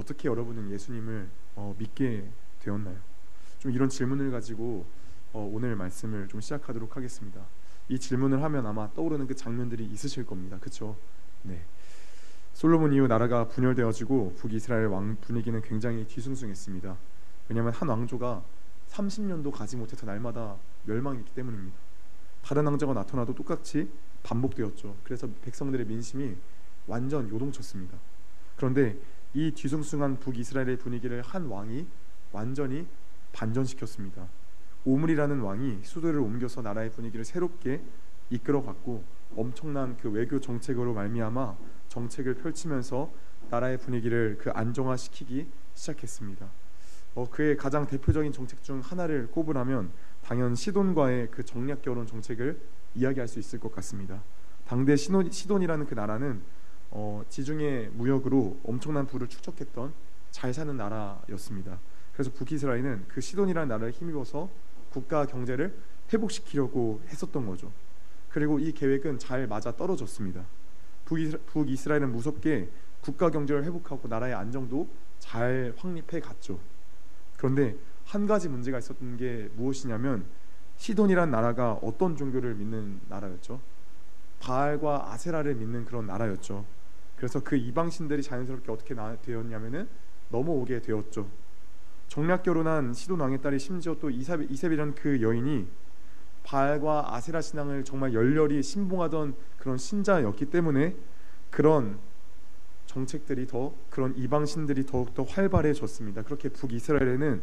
어떻게 여러분은 예수님을 믿게 되었나요? 좀 이런 질문을 가지고 오늘 말씀을 좀 시작하도록 하겠습니다. 이 질문을 하면 아마 떠오르는 그 장면들이 있으실 겁니다. 그렇죠? 네. 솔로몬 이후 나라가 분열되어지고 북이스라엘 왕 분위기는 굉장히 뒤숭숭했습니다. 왜냐하면 한 왕조가 30년도 가지 못해서 날마다 멸망했기 때문입니다. 다른 왕조가 나타나도 똑같이 반복되었죠. 그래서 백성들의 민심이 완전 요동쳤습니다. 그런데 이 뒤숭숭한 북이스라엘의 분위기를 한 왕이 완전히 반전시켰습니다. 오므리라는 왕이 수도를 옮겨서 나라의 분위기를 새롭게 이끌어갔고 엄청난 그 외교 정책으로 말미암아 정책을 펼치면서 나라의 분위기를 안정화시키기 시작했습니다. 그의 가장 대표적인 정책 중 하나를 꼽으라면 당연 시돈과의 그 정략 결혼 정책을 이야기할 수 있을 것 같습니다. 당대 시돈이라는 그 나라는 지중해 무역으로 엄청난 부를 축적했던 잘 사는 나라였습니다. 그래서 북이스라엘은 그 시돈이라는 나라를 힘입어서 국가 경제를 회복시키려고 했었던 거죠. 그리고 이 계획은 잘 맞아 떨어졌습니다. 북이스라엘은 무섭게 국가 경제를 회복하고 나라의 안정도 잘 확립해 갔죠. 그런데 한 가지 문제가 있었던 게 무엇이냐면 시돈이란 나라가 어떤 종교를 믿는 나라였죠? 바알과 아세라를 믿는 그런 나라였죠. 그래서 그 이방신들이 자연스럽게 어떻게 되었냐면은 넘어오게 되었죠. 정략 결혼한 시돈 왕의 딸이 심지어 또 이세벨이라는 그 여인이 바알과 아세라 신앙을 정말 열렬히 신봉하던 그런 신자였기 때문에 그런 정책들이 그런 이방신들이 더욱더 활발해졌습니다. 그렇게 북이스라엘에는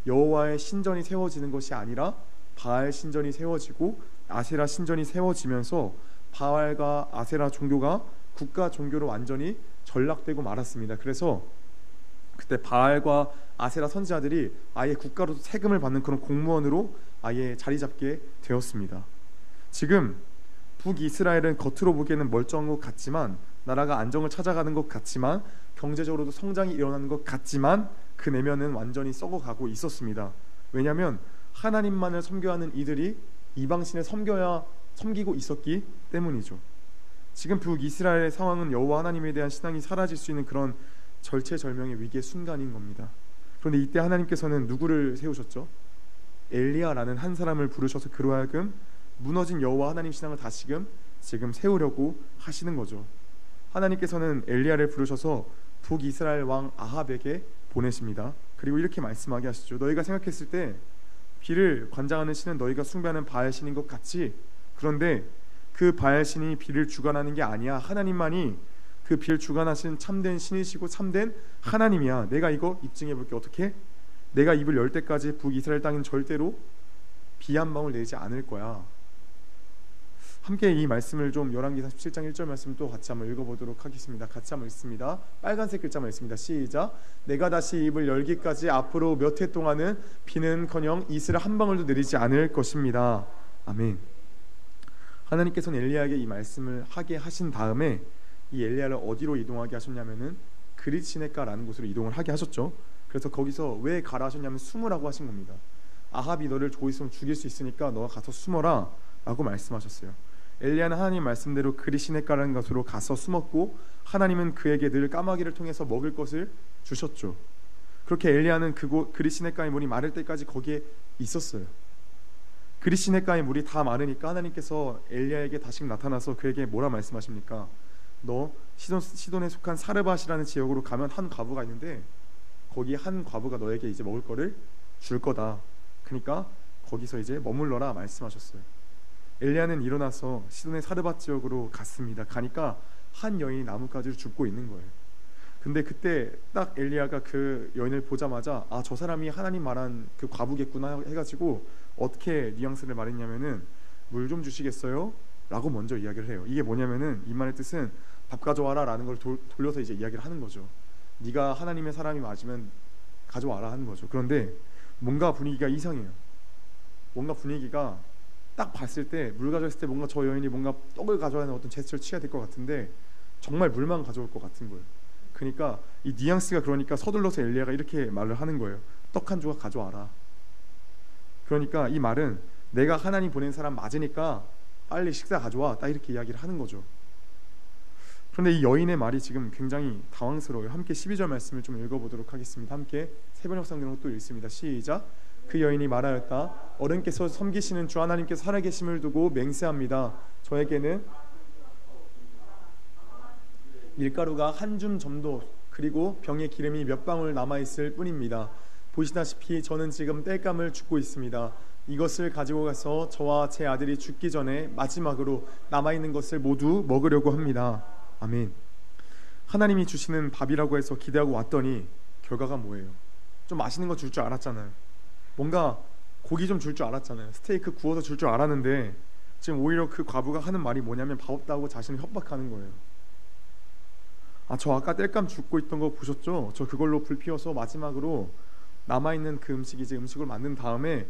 여호와의 신전이 세워지는 것이 아니라 바알 신전이 세워지고 아세라 신전이 세워지면서 바알과 아세라 종교가 국가 종교로 완전히 전락되고 말았습니다. 그래서 그때 바알과 아세라 선지자들이 아예 국가로 세금을 받는 그런 공무원으로 아예 자리 잡게 되었습니다. 지금 북이스라엘은 겉으로 보기에는 멀쩡한 것 같지만 나라가 안정을 찾아가는 것 같지만 경제적으로도 성장이 일어나는 것 같지만 그 내면은 완전히 썩어가고 있었습니다. 왜냐하면 하나님만을 섬겨하는 이들이 이방신을 섬기고 있었기 때문이죠. 지금 북이스라엘의 상황은 여호와 하나님에 대한 신앙이 사라질 수 있는 그런 절체절명의 위기의 순간인 겁니다. 그런데 이때 하나님께서는 누구를 세우셨죠? 엘리야라는 한 사람을 부르셔서 그로 하여금 무너진 여호와 하나님 신앙을 다시금 지금 세우려고 하시는 거죠. 하나님께서는 엘리야를 부르셔서 북이스라엘 왕 아합에게 보내십니다. 그리고 이렇게 말씀하게 하시죠. 너희가 생각했을 때 비를 관장하는 신은 너희가 숭배하는 바알 신인 것 같지? 그런데 그 바알 신이 비를 주관하는 게 아니야. 하나님만이 그 비를 주관하신 참된 신이시고 참된 하나님이야. 내가 이거 입증해 볼게. 어떻게? 내가 입을 열 때까지 북이스라엘 땅은 절대로 비 한 방울 내지 않을 거야. 함께 이 말씀을 좀 열왕기상 17장 1절 말씀 또 같이 한번 읽어보도록 하겠습니다. 같이 한번 읽습니다. 빨간색 글자만 읽습니다. 시작. 내가 다시 입을 열기까지 앞으로 몇 해 동안은 비는커녕 이슬 한 방울도 내리지 않을 것입니다. 아멘. 하나님께서는 엘리야에게 이 말씀을 하게 하신 다음에 이 엘리야를 어디로 이동하게 하셨냐면은 그릿시네가라는 곳으로 이동을 하게 하셨죠. 그래서 거기서 왜 가라 하셨냐면 숨으라고 하신 겁니다. 아합이 너를 곧 있으면 죽일 수 있으니까 너가 가서 숨어라 라고 말씀하셨어요. 엘리야는 하나님 말씀대로 그릿시네가라는 곳으로 가서 숨었고 하나님은 그에게 늘 까마귀를 통해서 먹을 것을 주셨죠. 그렇게 엘리야는 그곳 그릿시네가의 물이 마를 때까지 거기에 있었어요. 그릿시네가의 물이 다 마르니까 하나님께서 엘리야에게 다시 나타나서 그에게 뭐라 말씀하십니까? 너 시돈에 속한 사르밧이라는 지역으로 가면 한 과부가 있는데 거기 한 과부가 너에게 이제 먹을 거를 줄 거다. 그러니까 거기서 이제 머물러라 말씀하셨어요. 엘리야는 일어나서 시돈의 사르밧 지역으로 갔습니다. 가니까 한 여인이 나뭇가지를 줍고 있는 거예요. 근데 그때 딱 엘리야가 그 여인을 보자마자 아, 저 사람이 하나님 말한 그 과부겠구나 해가지고 어떻게 뉘앙스를 말했냐면은 물 좀 주시겠어요? 라고 먼저 이야기를 해요. 이게 뭐냐면은 이 말의 뜻은 밥 가져와라 라는 걸 돌려서 이제 이야기를 하는 거죠. 네가 하나님의 사람이 맞으면 가져와라 하는 거죠. 그런데 뭔가 분위기가 이상해요. 뭔가 분위기가 딱 봤을 때 물 가져왔을 때 뭔가 저 여인이 뭔가 떡을 가져와는 어떤 제스처를 취해야 될 것 같은데 정말 물만 가져올 것 같은 거예요. 그러니까 이 뉘앙스가 그러니까 서둘러서 엘리야가 이렇게 말을 하는 거예요. 떡 한 조각 가져와라. 그러니까 이 말은 내가 하나님 보낸 사람 맞으니까 빨리 식사 가져와 딱 이렇게 이야기를 하는 거죠. 그런데 이 여인의 말이 지금 굉장히 당황스러워요. 함께 12절 말씀을 좀 읽어보도록 하겠습니다. 함께 세번역 성경으로 또 읽습니다. 시작. 그 여인이 말하였다. 어른께서 섬기시는 주 하나님께서 살아계심을 두고 맹세합니다. 저에게는 밀가루가 한 줌 정도 그리고 병에 기름이 몇 방울 남아있을 뿐입니다. 보시다시피 저는 지금 땔감을 줍고 있습니다. 이것을 가지고 가서 저와 제 아들이 죽기 전에 마지막으로 남아있는 것을 모두 먹으려고 합니다. 아멘. 하나님이 주시는 밥이라고 해서 기대하고 왔더니 결과가 뭐예요? 좀 맛있는 거 줄 줄 알았잖아요. 뭔가 고기 좀 줄 줄 알았잖아요. 스테이크 구워서 줄 줄 알았는데 지금 오히려 그 과부가 하는 말이 뭐냐면 밥 없다고 자신을 협박하는 거예요. 저 아까 땔감 줍고 있던 거 보셨죠? 저 그걸로 불 피워서 마지막으로 남아있는 그 음식이 이제 음식을 만든 다음에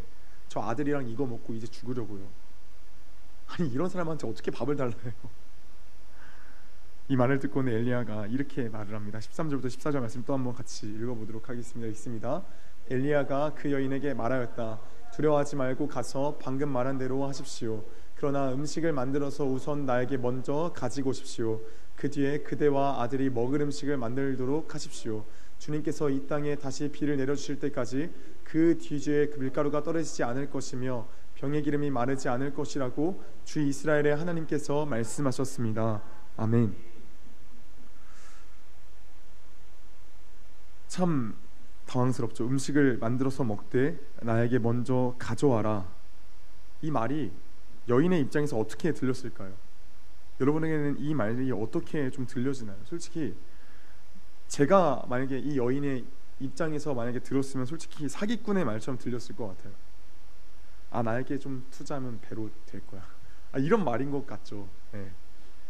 저 아들이랑 이거 먹고 이제 죽으려고요. 아니 이런 사람한테 어떻게 밥을 달라요? 이 말을 듣고는 엘리야가 이렇게 말을 합니다. 13절부터 14절 말씀 또 한번 같이 읽어보도록 하겠습니다. 읽습니다. 엘리야가 그 여인에게 말하였다. 두려워하지 말고 가서 방금 말한 대로 하십시오. 그러나 음식을 만들어서 우선 나에게 먼저 가지고 오십시오. 그 뒤에 그대와 아들이 먹을 음식을 만들도록 하십시오. 주님께서 이 땅에 다시 비를 내려주실 때까지 그 뒤에 그 밀가루가 떨어지지 않을 것이며 병의 기름이 마르지 않을 것이라고 주 이스라엘의 하나님께서 말씀하셨습니다. 아멘. 참 당황스럽죠. 음식을 만들어서 먹되 나에게 먼저 가져와라. 이 말이 여인의 입장에서 어떻게 들렸을까요? 여러분에게는 이 말이 어떻게 좀 들려지나요? 솔직히 제가 만약에 이 여인의 입장에서 만약에 들었으면 솔직히 사기꾼의 말처럼 들렸을 것 같아요. 나에게 좀 투자하면 배로 될 거야. 이런 말인 것 같죠. 네.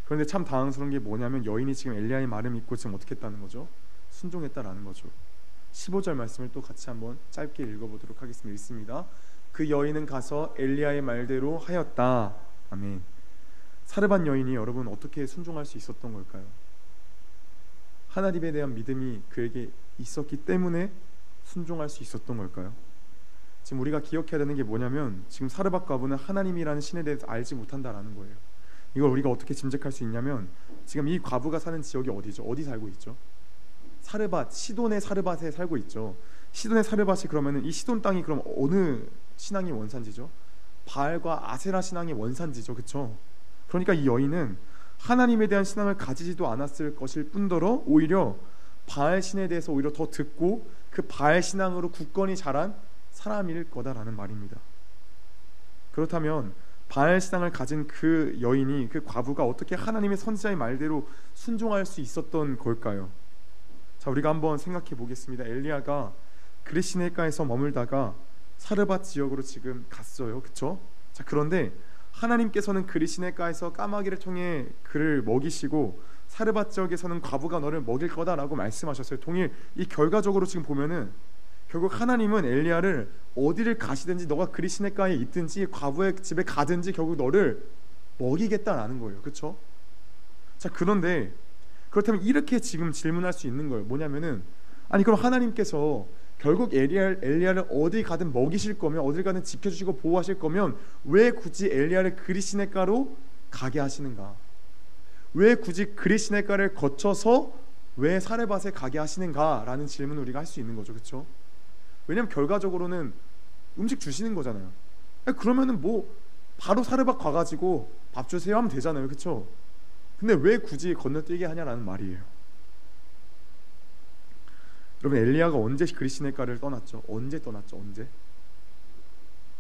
그런데 참 당황스러운 게 뭐냐면 여인이 지금 엘리야의 말을 믿고 지금 어떻게 했다는 거죠? 순종했다라는 거죠. 15절 말씀을 또 같이 한번 짧게 읽어보도록 하겠습니다. 읽습니다. 그 여인은 가서 엘리야의 말대로 하였다. 아멘. 사르밧 여인이 여러분 어떻게 순종할 수 있었던 걸까요? 하나님에 대한 믿음이 그에게 있었기 때문에 순종할 수 있었던 걸까요? 지금 우리가 기억해야 되는 게 뭐냐면 지금 사르밧 과부는 하나님이라는 신에 대해서 알지 못한다라는 거예요. 이걸 우리가 어떻게 짐작할 수 있냐면 지금 이 과부가 사는 지역이 어디죠? 어디 살고 있죠? 사르밧, 시돈의 사르밧에 살고 있죠. 시돈의 사르밧이 그러면은 이 시돈 땅이 그럼 어느 신앙이 원산지죠? 바알과 아세라 신앙이 원산지죠. 그렇죠? 그러니까 이 여인은 하나님에 대한 신앙을 가지지도 않았을 것일 뿐더러 오히려 바알 신에 대해서 오히려 더 듣고 그 바알 신앙으로 굳건히 자란 사람일 거다라는 말입니다. 그렇다면 바알 신앙을 가진 그 여인이, 그 과부가 어떻게 하나님의 선지자의 말대로 순종할 수 있었던 걸까요? 자, 우리가 한번 생각해 보겠습니다. 엘리야가 그레시네가에서 머물다가 사르밧 지역으로 지금 갔어요. 그렇죠? 자, 그런데 하나님께서는 그리시네가에서 까마귀를 통해 그를 먹이시고 사르밧 지역에서는 과부가 너를 먹일 거다라고 말씀하셨어요. 동일 이 결과적으로 지금 보면은 결국 하나님은 엘리야를 어디를 가시든지 너가 그리시네가에 있든지 과부의 집에 가든지 결국 너를 먹이겠다라는 거예요. 그렇죠? 자, 그런데 그렇다면 이렇게 지금 질문할 수 있는 거예요. 뭐냐면은 아니 그럼 하나님께서 결국 엘리야를 어디 가든 먹이실 거면 어딜 가든 지켜주시고 보호하실 거면 왜 굳이 엘리야를 그리시네가로 가게 하시는가? 왜 굳이 그리시네가를 거쳐서 왜 사르밧에 가게 하시는가라는 질문을 우리가 할 수 있는 거죠. 그렇죠? 왜냐하면 결과적으로는 음식 주시는 거잖아요. 그러면은 뭐 바로 사르밧 가가지고 밥 주세요 하면 되잖아요. 그렇죠? 근데 왜 굳이 건너뛰게 하냐라는 말이에요. 여러분 엘리야가 언제 그리시네가를 떠났죠? 언제 떠났죠? 언제?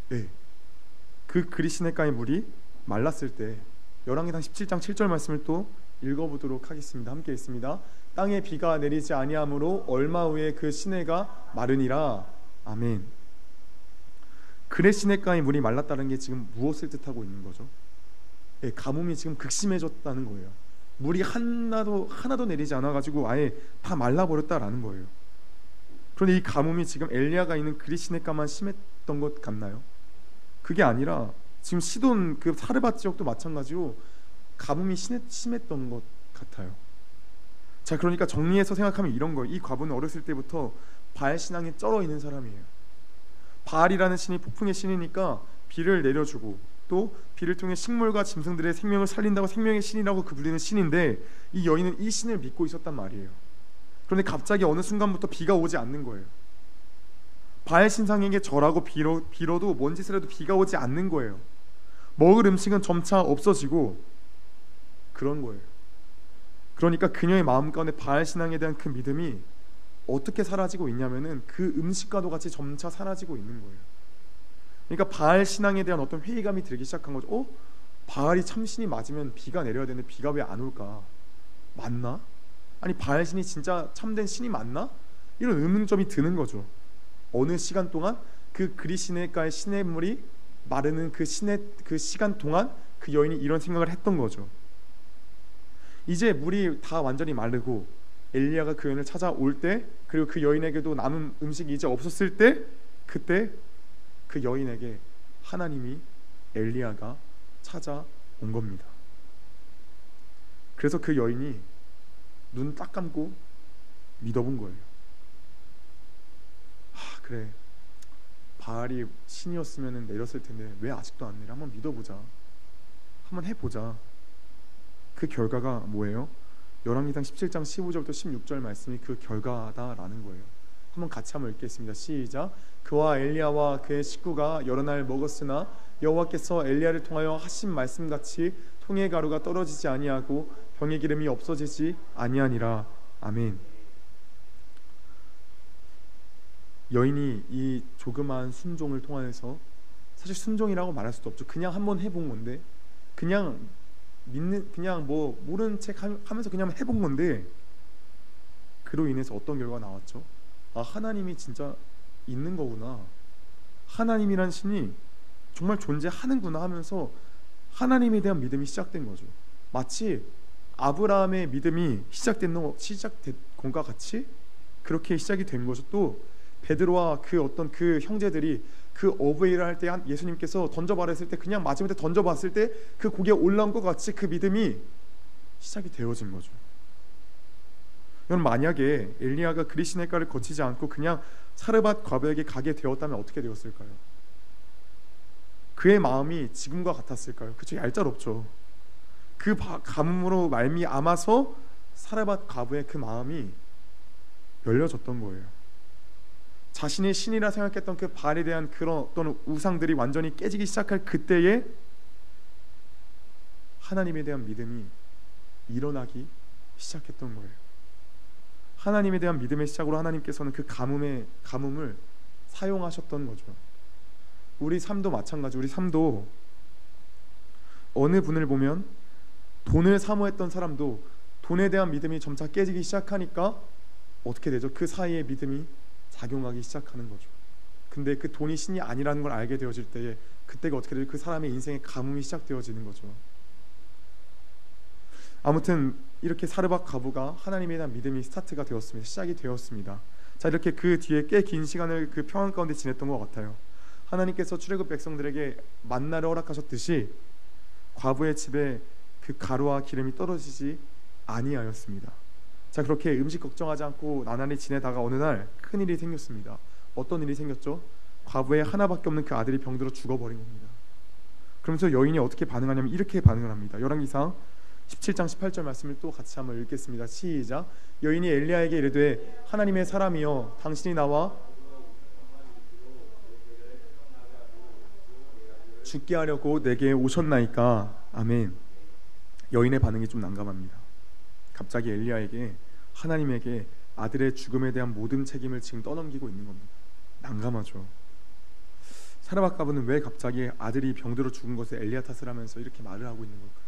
네. 그 그리시네가의 물이 말랐을 때 열왕기상 17장 7절 말씀을 또 읽어보도록 하겠습니다. 함께 읽습니다. 땅에 비가 내리지 아니하므로 얼마 후에 그 시내가 마르니라. 아멘. 그레시네가의 물이 말랐다는 게 지금 무엇을 뜻하고 있는 거죠? 네, 가뭄이 지금 극심해졌다는 거예요. 물이 하나도 내리지 않아가지고 아예 다 말라버렸다라는 거예요. 그런데 이 가뭄이 지금 엘리야가 있는 그리시네가만 심했던 것 같나요? 그게 아니라 지금 시돈 그 사르밧 지역도 마찬가지로 가뭄이 심했던 것 같아요. 자, 그러니까 정리해서 생각하면 이런 거예요. 이 과부는 어렸을 때부터 바알 신앙에 쩔어 있는 사람이에요. 바알이라는 신이 폭풍의 신이니까 비를 내려주고 또 비를 통해 식물과 짐승들의 생명을 살린다고 생명의 신이라고 그 불리는 신인데 이 여인은 이 신을 믿고 있었단 말이에요. 그런데 갑자기 어느 순간부터 비가 오지 않는 거예요. 바알 신상에게 절하고 빌어도 뭔 짓을 해도 비가 오지 않는 거예요. 먹을 음식은 점차 없어지고 그런 거예요. 그러니까 그녀의 마음 가운데 바알 신앙에 대한 그 믿음이 어떻게 사라지고 있냐면은 그 음식과도 같이 점차 사라지고 있는 거예요. 그러니까 바알 신앙에 대한 어떤 회의감이 들기 시작한 거죠. 바알이 참신이 맞으면 비가 내려야 되는데 비가 왜 안 올까? 맞나? 아니 바알 신이 진짜 참된 신이 맞나? 이런 의문점이 드는 거죠. 어느 시간 동안 그 그리시네가의 시냇물이 마르는 그 시간 동안 그 여인이 이런 생각을 했던 거죠. 이제 물이 다 완전히 마르고 엘리야가 그 여인을 찾아올 때, 그리고 그 여인에게도 남은 음식이 이제 없었을 때, 그때 그 여인에게 하나님이 엘리야가 찾아온 겁니다. 그래서 그 여인이 눈 딱 감고 믿어본 거예요. 그래, 바알이 신이었으면 내렸을 텐데 왜 아직도 안 내려? 한번 믿어보자, 한번 해보자. 그 결과가 뭐예요? 열왕기상 17장 15절부터 16절 말씀이 그 결과다라는 거예요. 한번 같이 한번 읽겠습니다. 시작. 그와 엘리야와 그의 식구가 여러 날 먹었으나 여호와께서 엘리야를 통하여 하신 말씀같이 통의 가루가 떨어지지 아니하고 병의 기름이 없어지지 아니하니라. 아멘. 여인이 이 조그마한 순종을 통하여서, 사실 순종이라고 말할 수도 없죠. 그냥 한번 해본 건데, 그냥 뭐 모르는 척 하면서 그냥 해본 건데, 그로 인해서 어떤 결과가 나왔죠? 하나님이 진짜 있는 거구나, 하나님이란 신이 정말 존재하는구나 하면서 하나님에 대한 믿음이 시작된 거죠. 마치 아브라함의 믿음이 시작된 것과 같이 그렇게 시작이 된 거죠. 또 베드로와 그 어떤 그 형제들이 그 어부일을 할 때 예수님께서 던져봐라 했을 때 그냥 마지막에 던져봤을 때 그 고기에 올라온 것 같이 그 믿음이 시작이 되어진 거죠. 여러분, 만약에 엘리야가 그리시네가를 거치지 않고 그냥 사르밧 과부에게 가게 되었다면 어떻게 되었을까요? 그의 마음이 지금과 같았을까요? 그쵸, 얄짤없죠. 그 가뭄으로 말미암아서 사르밧 과부의 그 마음이 열려졌던 거예요. 자신이 신이라 생각했던 그 바알에 대한 그런 어떤 우상들이 완전히 깨지기 시작할 그때에 하나님에 대한 믿음이 일어나기 시작했던 거예요. 하나님에 대한 믿음의 시작으로 하나님께서는 그 가뭄을 사용하셨던 거죠. 우리 삶도 마찬가지. 우리 삶도 어느 분을 보면 돈을 사모했던 사람도 돈에 대한 믿음이 점차 깨지기 시작하니까 어떻게 되죠? 그 사이에 믿음이 작용하기 시작하는 거죠. 근데 그 돈이 신이 아니라는 걸 알게 되어질 때에 그때가 어떻게 되죠? 그 사람의 인생의 가뭄이 시작되어지는 거죠. 아무튼 이렇게 사르밧 과부가 하나님에 대한 믿음이 스타트가 되었습니다. 시작이 되었습니다. 자, 이렇게 그 뒤에 꽤 긴 시간을 그 평안 가운데 지냈던 것 같아요. 하나님께서 출애굽 백성들에게 만나를 허락하셨듯이 과부의 집에 그 가루와 기름이 떨어지지 아니하였습니다. 자, 그렇게 음식 걱정하지 않고 나날이 지내다가 어느 날 큰일이 생겼습니다. 어떤 일이 생겼죠? 과부의 하나밖에 없는 그 아들이 병들어 죽어버린 겁니다. 그러면서 여인이 어떻게 반응하냐면 이렇게 반응을 합니다. 열왕기상 17장 18절 말씀을 또 같이 한번 읽겠습니다. 시작. 여인이 엘리야에게 이르되 하나님의 사람이여, 당신이 나와 죽게 하려고 내게 오셨나이까. 아멘. 여인의 반응이 좀 난감합니다. 갑자기 엘리야에게 하나님에게 아들의 죽음에 대한 모든 책임을 지금 떠넘기고 있는 겁니다. 난감하죠. 사르밧 과부는 왜 갑자기 아들이 병들어 죽은 것을 엘리야 탓을 하면서 이렇게 말을 하고 있는 걸까요?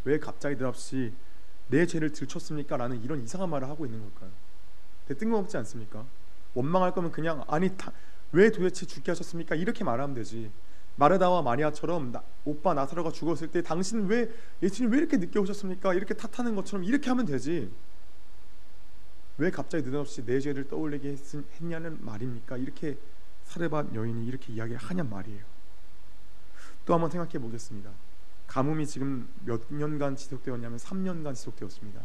왜 갑자기 느닷없이 내 죄를 들췄습니까? 라는 이런 이상한 말을 하고 있는 걸까요? 되게 뜬금없지 않습니까? 원망할 거면 그냥 왜 도대체 죽게 하셨습니까? 이렇게 말하면 되지. 마르다와 마리아처럼 오빠 나사로가 죽었을 때 당신은 예수님 왜 이렇게 늦게 오셨습니까? 이렇게 탓하는 것처럼 이렇게 하면 되지. 왜 갑자기 느닷없이 내 죄를 떠올리게 했냐는 말입니까? 이렇게 사르밧 여인이 이렇게 이야기를 하냔 말이에요. 또 한번 생각해 보겠습니다. 가뭄이 지금 몇 년간 지속되었냐면 3년간 지속되었습니다.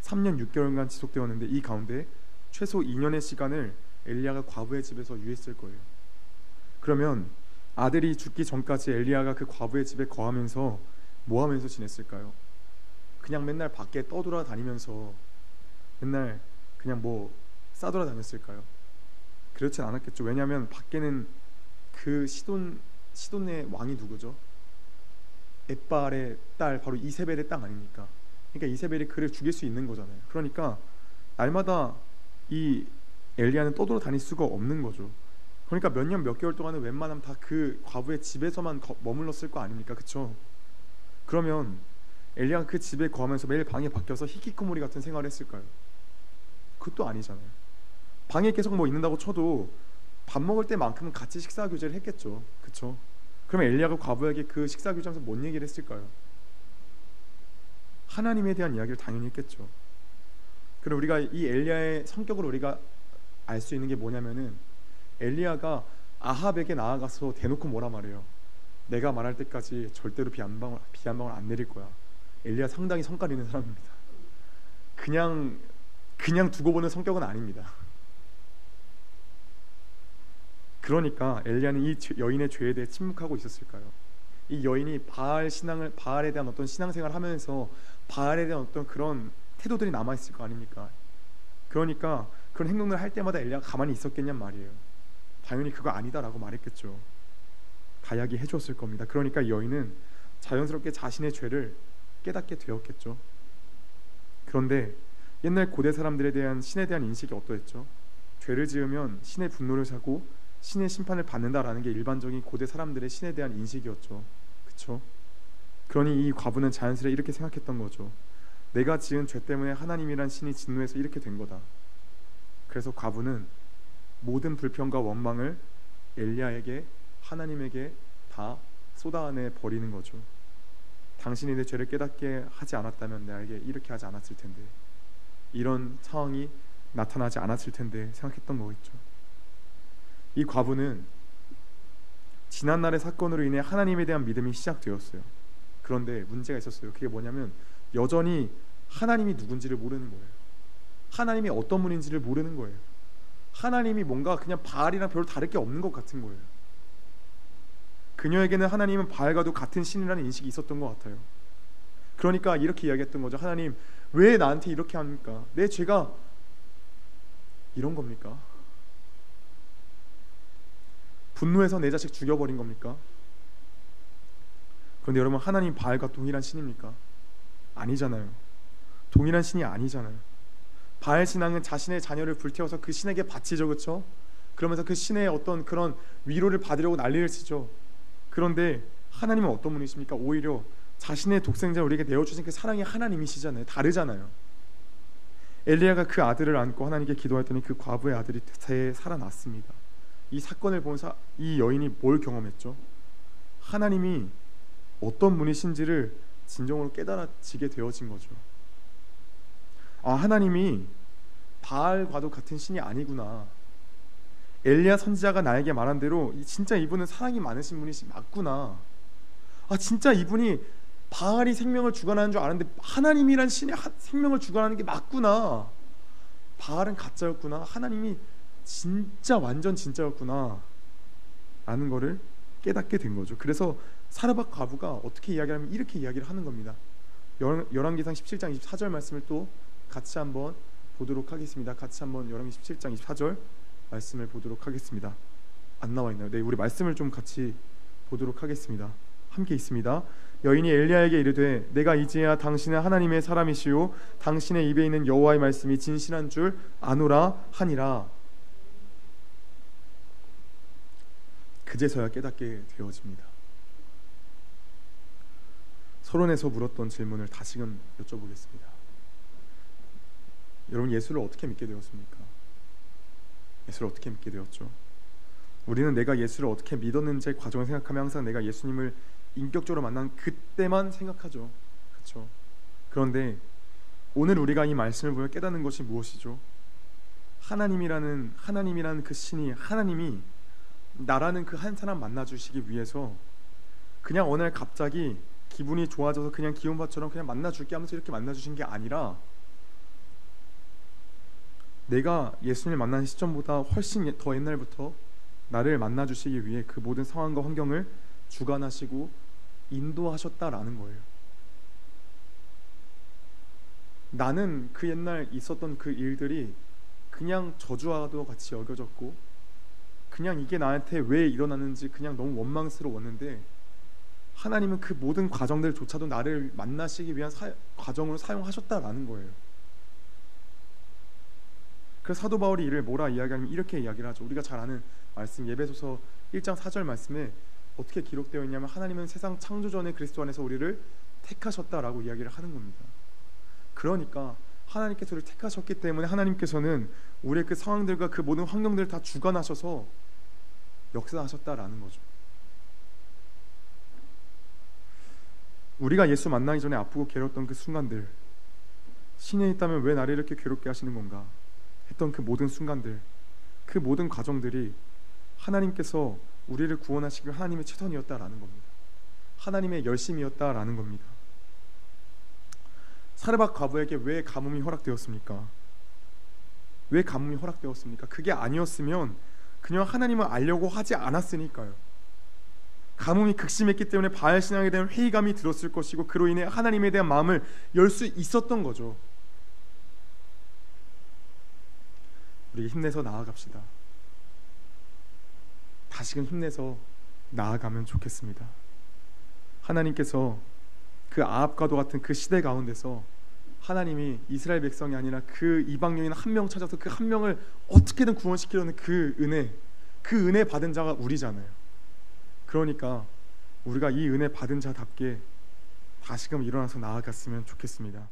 3년 6개월간 지속되었는데 이 가운데 최소 2년의 시간을 엘리야가 과부의 집에서 유했을 거예요. 그러면 아들이 죽기 전까지 엘리야가 그 과부의 집에 거하면서 뭐 하면서 지냈을까요? 그냥 맨날 밖에 떠돌아다니면서 맨날 그냥 뭐 싸돌아다녔을까요? 그렇진 않았겠죠. 왜냐하면 밖에는 그 시돈의 왕이 누구죠? 엣발의 딸, 바로 이세벨의 땅 아닙니까? 그러니까 이세벨이 그를 죽일 수 있는 거잖아요. 그러니까 날마다 이 엘리야는 떠돌아다닐 수가 없는 거죠. 그러니까 몇 년 몇 개월 동안은 웬만하면 다 그 과부의 집에서만 머물렀을 거 아닙니까? 그렇죠? 그러면 엘리야가 그 집에 거하면서 매일 방에 바뀌어서 히키코모리 같은 생활을 했을까요? 그것도 아니잖아요. 방에 계속 뭐 있는다고 쳐도 밥 먹을 때만큼은 같이 식사 교제를 했겠죠. 그렇죠? 그러면 엘리야가 과부에게 그 식사 교제하면서 뭔 얘기를 했을까요? 하나님에 대한 이야기를 당연히 했겠죠. 그리고 우리가 이 엘리야의 성격을 우리가 알 수 있는 게 뭐냐면은, 엘리야가 아합에게 나아가서 대놓고 뭐라 말해요? 내가 말할 때까지 절대로 비 한 방울 안 내릴 거야. 엘리야 상당히 성깔 있는 사람입니다. 그냥 두고 보는 성격은 아닙니다. 그러니까 엘리야는 이 여인의 죄에 대해 침묵하고 있었을까요? 이 여인이 바알에 대한 어떤 신앙생활을 하면서 바알에 대한 어떤 그런 태도들이 남아 있을 거 아닙니까? 그러니까 그런 행동을 할 때마다 엘리야가 가만히 있었겠냔 말이에요. 당연히 그거 아니다라고 말했겠죠. 다 이야기해 줬을 겁니다. 그러니까 여인은 자연스럽게 자신의 죄를 깨닫게 되었겠죠. 그런데 옛날 고대 사람들에 대한 신에 대한 인식이 어떠했죠? 죄를 지으면 신의 분노를 사고 신의 심판을 받는다라는 게 일반적인 고대 사람들의 신에 대한 인식이었죠. 그렇죠? 그러니 이 과부는 자연스레 이렇게 생각했던 거죠. 내가 지은 죄 때문에 하나님이란 신이 진노해서 이렇게 된 거다. 그래서 과부는 모든 불평과 원망을 엘리야에게, 하나님에게 다 쏟아내 버리는 거죠. 당신이 내 죄를 깨닫게 하지 않았다면 나에게 이렇게 하지 않았을 텐데, 이런 상황이 나타나지 않았을 텐데 생각했던 거겠죠. 이 과부는 지난날의 사건으로 인해 하나님에 대한 믿음이 시작되었어요. 그런데 문제가 있었어요. 그게 뭐냐면 여전히 하나님이 누군지를 모르는 거예요. 하나님이 어떤 분인지를 모르는 거예요. 하나님이 뭔가 그냥 바알이랑 별로 다를 게 없는 것 같은 거예요. 그녀에게는 하나님은 바알과도 같은 신이라는 인식이 있었던 것 같아요. 그러니까 이렇게 이야기했던 거죠. 하나님, 왜 나한테 이렇게 합니까? 내 죄가 이런 겁니까? 분노해서 내 자식 죽여버린 겁니까? 그런데 여러분, 하나님 바알과 동일한 신입니까? 아니잖아요. 동일한 신이 아니잖아요. 바알 신앙은 자신의 자녀를 불태워서 그 신에게 바치죠. 그렇죠? 그러면서 그 신의 어떤 그런 위로를 받으려고 난리를 치죠. 그런데 하나님은 어떤 분이십니까? 오히려 자신의 독생자 우리에게 내어주신 그 사랑의 하나님이시잖아요. 다르잖아요. 엘리야가 그 아들을 안고 하나님께 기도했더니 그 과부의 아들이 살아났습니다. 이 사건을 본 이 여인이 뭘 경험했죠? 하나님이 어떤 분이신지를 진정으로 깨달아지게 되어진 거죠. 아, 하나님이 바알과도 같은 신이 아니구나. 엘리야 선지자가 나에게 말한 대로 진짜 이분은 사랑이 많으신 분이 맞구나. 아, 진짜 이분이 바알이 생명을 주관하는 줄 알았는데 하나님이란 신이 생명을 주관하는 게 맞구나. 바알은 가짜였구나. 하나님이 진짜 완전 진짜였구나 라는 거를 깨닫게 된 거죠. 그래서 사르밧 과부가 어떻게 이야기하면 이렇게 이야기를 하는 겁니다. 열왕기상 17장 24절 말씀을 또 같이 한번 보도록 하겠습니다. 같이 한번 열왕기 17장 24절 말씀을 보도록 하겠습니다. 안 나와 있나요? 네, 우리 말씀을 좀 같이 보도록 하겠습니다. 함께 있습니다. 여인이 엘리야에게 이르되 내가 이제야 당신은 하나님의 사람이시요 당신의 입에 있는 여호와의 말씀이 진실한 줄 아노라 하니라. 그제서야 깨닫게 되어집니다. 서론에서 물었던 질문을 다시금 여쭤보겠습니다. 여러분, 예수를 어떻게 믿게 되었습니까? 예수를 어떻게 믿게 되었죠? 우리는 내가 예수를 어떻게 믿었는지의 과정을 생각하면 항상 내가 예수님을 인격적으로 만난 그때만 생각하죠. 그렇죠? 그런데 오늘 우리가 이 말씀을 보며 깨닫는 것이 무엇이죠? 하나님이라는 그 신이, 하나님이 나라는 그 한 사람 만나주시기 위해서 그냥 어느 날 갑자기 기분이 좋아져서 그냥 기운바처럼 그냥 만나줄게 하면서 이렇게 만나주신 게 아니라 내가 예수님을 만난 시점보다 훨씬 더 옛날부터 나를 만나 주시기 위해 그 모든 상황과 환경을 주관하시고 인도하셨다라는 거예요. 나는 그 옛날 있었던 그 일들이 그냥 저주와도 같이 여겨졌고 그냥 이게 나한테 왜 일어나는지 그냥 너무 원망스러웠는데 하나님은 그 모든 과정들조차도 나를 만나시기 위한 과정으로 사용하셨다라는 거예요. 그래서 사도 바울이 이를 뭐라 이야기하냐면 이렇게 이야기를 하죠. 우리가 잘 아는 말씀 에베소서 1장 4절 말씀에 어떻게 기록되어 있냐면 하나님은 세상 창조 전에 그리스도 안에서 우리를 택하셨다라고 이야기를 하는 겁니다. 그러니까 하나님께서 우리를 택하셨기 때문에 하나님께서는 우리의 그 상황들과 그 모든 환경들을 다 주관하셔서 역사하셨다라는 거죠. 우리가 예수 만나기 전에 아프고 괴로웠던 그 순간들, 신에 있다면 왜 나를 이렇게 괴롭게 하시는 건가 했던 그 모든 순간들, 그 모든 과정들이 하나님께서 우리를 구원하시기 위해 하나님의 최선이었다라는 겁니다. 하나님의 열심이었다라는 겁니다. 사르밧 과부에게 왜 가뭄이 허락되었습니까? 왜 가뭄이 허락되었습니까? 그게 아니었으면 그냥 하나님을 알려고 하지 않았으니까요. 가뭄이 극심했기 때문에 바알 신앙에 대한 회의감이 들었을 것이고 그로 인해 하나님에 대한 마음을 열 수 있었던 거죠. 우리 힘내서 나아갑시다. 다시금 힘내서 나아가면 좋겠습니다. 하나님께서 그 아합과도 같은 그 시대 가운데서 하나님이 이스라엘 백성이 아니라 그 이방 여인 한 명 찾아서 그 한 명을 어떻게든 구원시키려는 그 은혜 받은 자가 우리잖아요. 그러니까 우리가 이 은혜 받은 자답게 다시금 일어나서 나아갔으면 좋겠습니다.